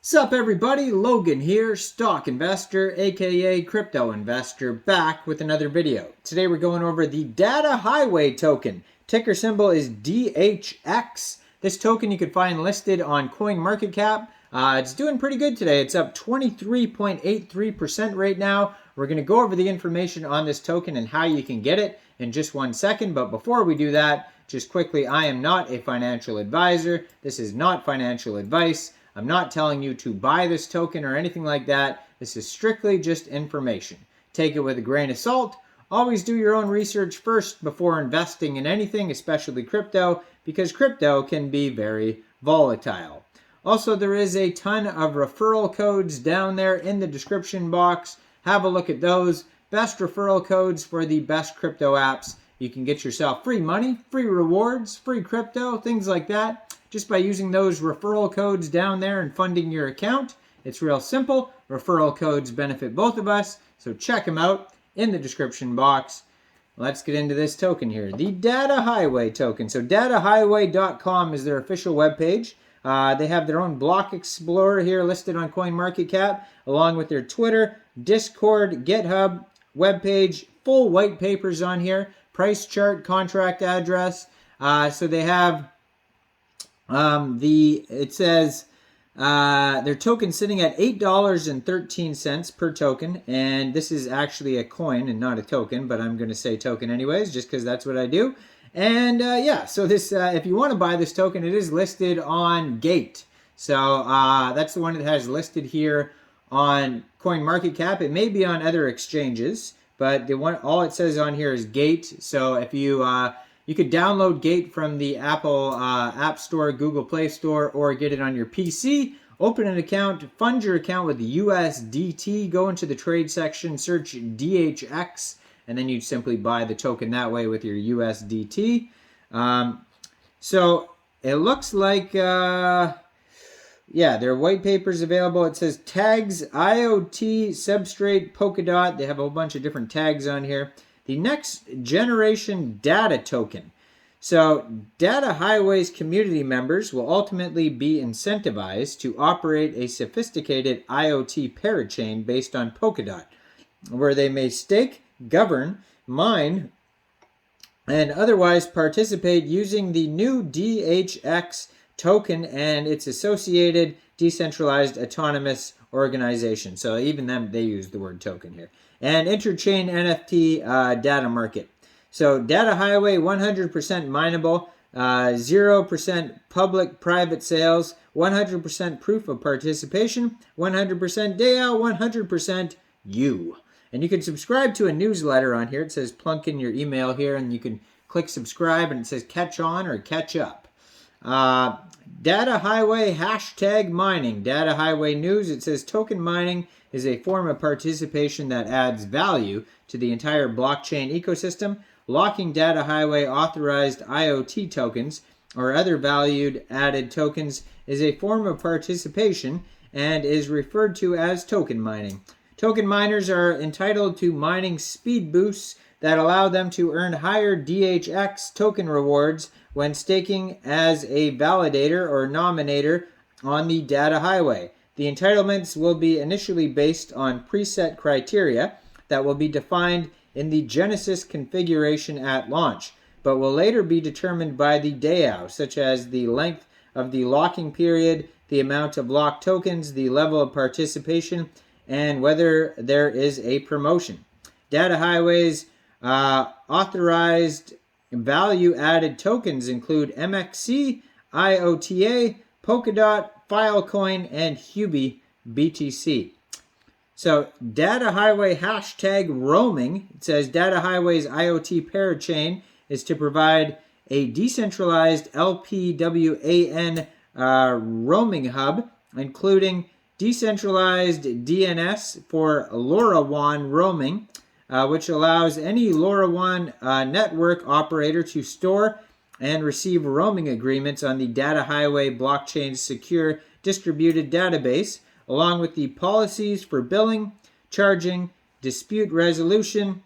Sup everybody, Logan here, stock investor, aka crypto investor, back with another video. Today we're going over the Datahighway token. Ticker symbol is DHX. This token you can find listed on CoinMarketCap. It's doing pretty good today. It's up 23.83% right now. We're going to go over the information on this token and how you can get it in just 1 second. But before we do that, just quickly, I am not a financial advisor. This is not financial advice. I'm not telling you to buy this token or anything like that. This is strictly just information. Take it with a grain of salt. Always do your own research first before investing in anything, especially crypto, because crypto can be very volatile. Also, there is a ton of referral codes down there in the description box. Have a look at those. Best referral codes for the best crypto apps. You can get yourself free money, free rewards, free crypto, things like that, just by using those referral codes down there and funding your account. It's real simple. Referral codes benefit both of us, so check them out in the description box. Let's get into this token here, the Datahighway token. So datahighway.com is their official webpage. They have their own block explorer here listed on CoinMarketCap, along with their Twitter, Discord, GitHub, webpage, full white papers on here, price chart, contract address. So they have it says their token sitting at $8.13 per token, and this is actually a coin and not a token, but I'm going to say token anyways, just because that's what I do. And yeah, so this if you want to buy this token, it is listed on Gate. So that's the one that has listed here on CoinMarketCap. It may be on other exchanges, but the one all it says on here is Gate. So if you you could download Gate from the Apple App Store, Google Play Store, or get it on your PC. Open an account, fund your account with USDT, go into the trade section, search DHX, and then you simply buy the token that way with your USDT. So it looks like, yeah, their white paper is available. It says tags, IoT, substrate, Polkadot. They have a whole bunch of different tags on here. The next generation data token. So Datahighway's community members will ultimately be incentivized to operate a sophisticated IoT parachain based on Polkadot, where they may stake, govern, mine, and otherwise participate using the new DHX token and its associated decentralized autonomous organization. So even them, they use the word token here. And interchain NFT data market. So Datahighway 100% mineable, 0% public-private sales, 100% proof of participation, 100% DAO, 100% you. And you can subscribe to a newsletter on here. It says plunk in your email here, and you can click subscribe, and it says catch on or catch up. Datahighway hashtag mining. Datahighway news. It says token mining is a form of participation that adds value to the entire blockchain ecosystem. Locking Datahighway authorized IoT tokens or other valued added tokens is a form of participation and is referred to as token mining. Token miners are entitled to mining speed boosts that allow them to earn higher DHX token rewards when staking as a validator or nominator on the Datahighway. The entitlements will be initially based on preset criteria that will be defined in the Genesis configuration at launch, but will later be determined by the DAO, such as the length of the locking period, the amount of locked tokens, the level of participation, and whether there is a promotion. Datahighway's authorized value-added tokens include MEXC, IOTA, Polkadot, Filecoin, and Huobi BTC. So Datahighway hashtag roaming. It says Datahighway's IoT parachain is to provide a decentralized LPWAN roaming hub, including decentralized DNS for LoRaWAN roaming, which allows any LoRaWAN network operator to store and receive roaming agreements on the Datahighway blockchain's secure distributed database, along with the policies for billing, charging, dispute resolution,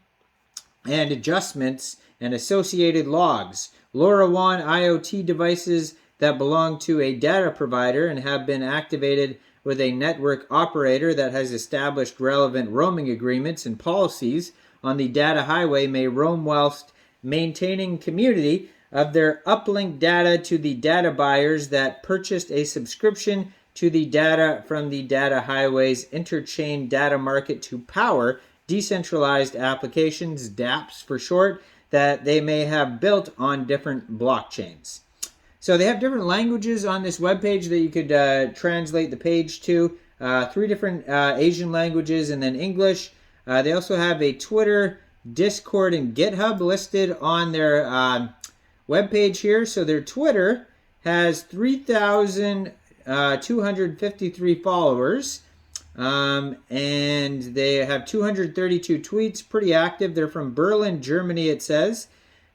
and adjustments and associated logs. LoRaWAN IoT devices that belong to a data provider and have been activated with a network operator that has established relevant roaming agreements and policies on the data highway may roam whilst maintaining community of their uplink data to the data buyers that purchased a subscription to the data from the data highway's interchain data market to power decentralized applications, dApps for short, that they may have built on different blockchains. So they have different languages on this webpage that you could translate the page to. 3 different Asian languages and then English. They also have a Twitter, Discord, and GitHub listed on their webpage here. So their Twitter has 3,253 followers. And they have 232 tweets, pretty active. They're from Berlin, Germany, it says.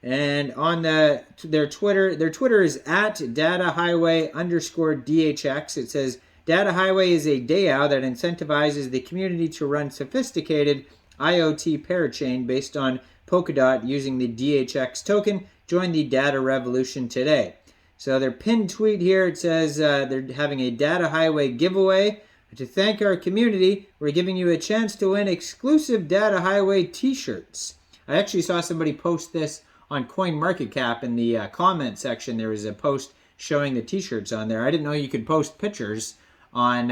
And on their Twitter is at Datahighway_DHX. It says, Datahighway is a DAO that incentivizes the community to run sophisticated IoT parachain based on Polkadot using the DHX token. Join the data revolution today. So their pinned tweet here, it says they're having a Datahighway giveaway. To thank our community, we're giving you a chance to win exclusive Datahighway t-shirts. I actually saw somebody post this on CoinMarketCap in the comment section. There was a post showing the t-shirts on there. I didn't know you could post pictures on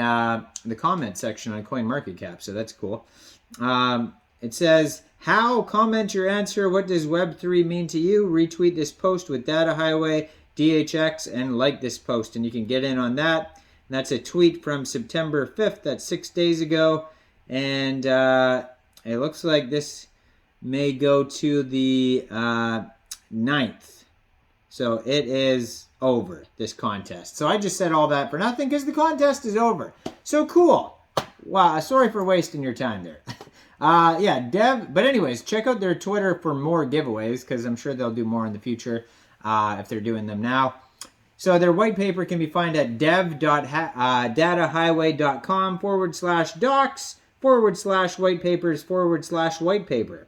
the comment section on CoinMarketCap, so that's cool. It says, how? Comment your answer. What does Web3 mean to you? Retweet this post with Datahighway, DHX, and like this post, and you can get in on that. And that's a tweet from September 5th. That's 6 days ago. And it looks like this may go to the 9th. So it is over, this contest. So I just said all that for nothing because the contest is over. So cool. Wow, sorry for wasting your time there. Yeah, Dev. But anyways, check out their Twitter for more giveaways because I'm sure they'll do more in the future if they're doing them now. So their white paper can be found at dev.datahighway.com/docs/white papers/white paper.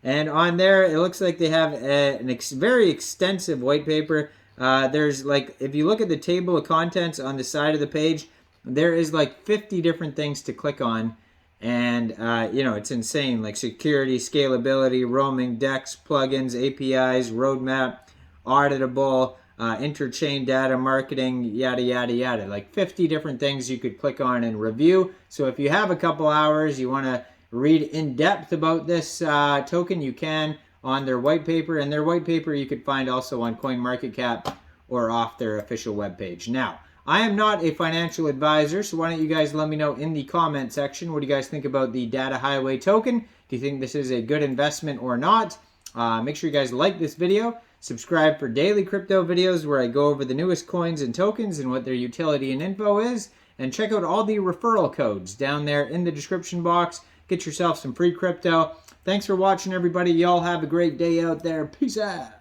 And on there, it looks like they have a very extensive white paper. There's like, if you look at the table of contents on the side of the page, there is like 50 different things to click on. And, you know, it's insane. Like security, scalability, roaming, DEX, plugins, APIs, roadmap, auditable, interchain data marketing, yada, yada, yada. Like 50 different things you could click on and review. So if you have a couple hours, you want to read in depth about this token, you can on their white paper. And their white paper you could find also on CoinMarketCap or off their official webpage. Now, I am not a financial advisor, so why don't you guys let me know in the comment section, what do you guys think about the Datahighway token? Do you think this is a good investment or not? Make sure you guys like this video. Subscribe for daily crypto videos where I go over the newest coins and tokens and what their utility and info is. And check out all the referral codes down there in the description box. Get yourself some free crypto. Thanks for watching, everybody. Y'all have a great day out there. Peace out.